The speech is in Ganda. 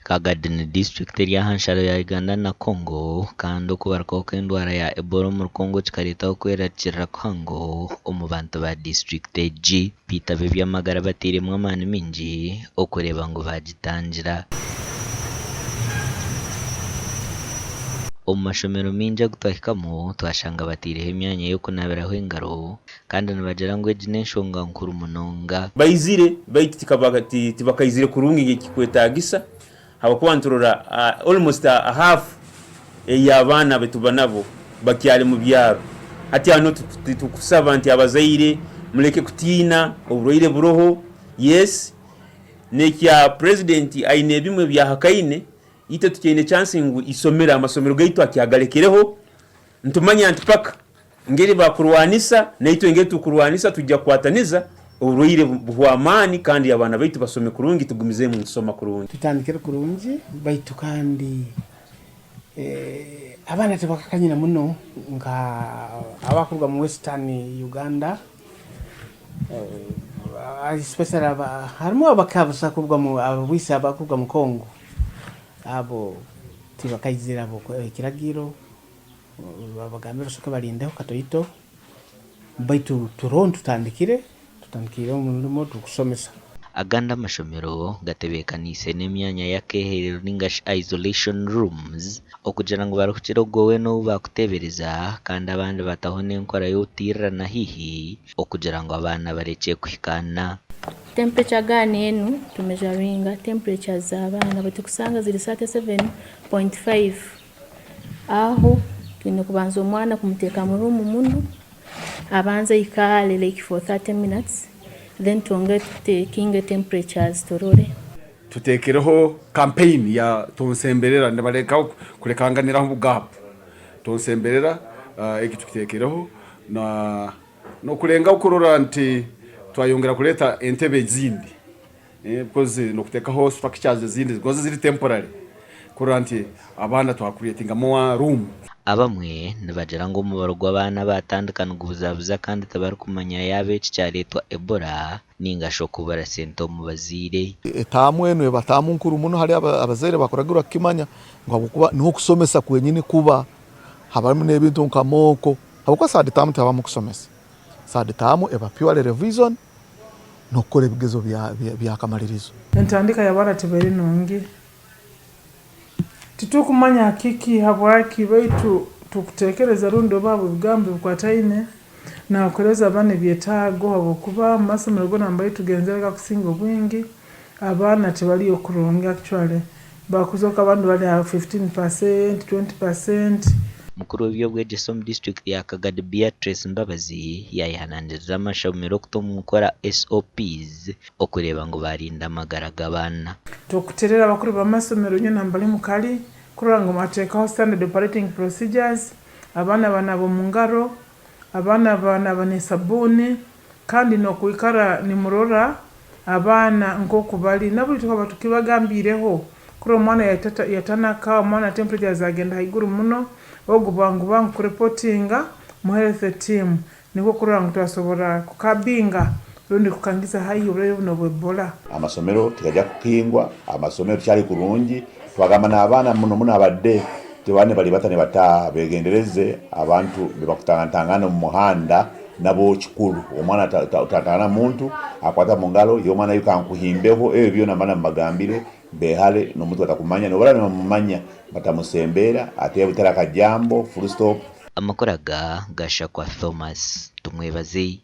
Kagadini district ya hansharo ya Uganda na Congo kandi okubarukaho kw'endwara ya Ebola omu Congo kikaretaho kwerakirira kuhango omu bantu ba district egi bitabo by'amagara batiremu amaani mingi okureeba ngu bagitangira. Omu mashomero mingi agutwahikamu twashanga batireho emyanya y'okunabiraho engaro kandi nibagira ngu egi n'enshonga nkuru munonga. Bayizire baitu tibakaizire kurungi ekikwetagisa habakuba nturora almost a half y'abaana betuba nabo bakyali mu byaro. Ati hano tukusaba nti abazaire muleke kutiina oburwaire buroho. Yes, nekya president aine bimwe byahakaine ite tukyine chance ngu isomera amasomero gaitu akyagalekereho ntumanya nti paka ngeri bakurwanisa naito ngeri tukurwanisa tujja kwataniza uruire buhwamani kandi abana baitu basome kurungi tugumize mu nsoma kurungi tutandikira kurungi baitu kandi abana tebakakanyira muno nga abakurwa mu Western Uganda especially harimo abakabusa kurwa mu abwisa abakurwa mu Congo abo tibakaizira abo kiragiro babagambira soka balindaho katoito baitu turon tutandikire umurimo tukusomesa. Aganda amashomero gatebekanise n'emyanya y'akeherero ningashi isolation rooms okugira ngo barukire gowe no bakutebereza kandi abandi bataho n'enkora y'otirana hihi okugira ngo abana bareke kuhikana. Temperature gani yenu tumejaringa temperature za abana batukusanga ziri 37.5 aho kino kubanza omwana kumuteka mu room muno abanza ikale like for 30 minutes then tuonge taking temperatures torore tutekereho campaign ya tonsemberera ndabaleka kurekanganira mu gap tonsemberera ekitutekereho na no kurenga ukurora nti twayongera kuleta entebe zindi because no kutekaho structures zindi goze ziri temporary kuranti abana twakuriyetinga more room. Abamwe nibagira ngo umubaro gw'abana batandukana gubuzabuza kandi tabari kumanya yabe cyaretwa Ebola ningasho kubara sento mu bazire etamwe no batamu nkuru muno hari abazere bakoragura kimanya ngo kuba niho kusomesa kwenyine kuba habamo n'ebintu nkamoko habako sade tamu tabamu kusomesa sade tamu pure revision no kore bigezo bya kamalirizo ntandika yabara tiberi nongi titukumanya hakiki habwaki baitu tukutekereza rundo babo bigambo kwataine na okoreza abana byetago abo kuba masomero go nambaye tugenzereka kusingo bwingi abana tibali okuronga actually bakuzoka abantu bali 15% 20%. Mukuru w'ebyobwegeso mu district ya Kagadi Beatrice Mbabazi yayihananiriza amashomero kutomu gukora SOPs okureba ngo barinda amagara g'abana. Tukuterera abakuru b'amasomero nyo nambali mukali kurango mateka standard operating procedures abana banabo mu ngaro abana bane sabuni kandi no kuikara ni murora abana ngoko bali nabuli tukaba tukibagambireho kuri omwana yatanaka omwana temperature zagenda haiguru muno ogubangu kureportinga mu health team niko kurango twasobora kukabinga rundi kukangiza hayi ubureyo no Ebola. Amasomero tikajja kukingwa amasomero cyari kurungi twagamba n'abana muno abadde tebane bali batane bata begendereze abantu bebakutangana mu muhanda nabo kikulu omwana tatangana muntu akwata mu ngalo yo mwana yukankuhimbeho ebyo namana magambire behale no mutu atakumanya no bala nomumanya batamusembera ate butera kajambo full stop. Amakoraga gasha kwa Thomas tumwebaze.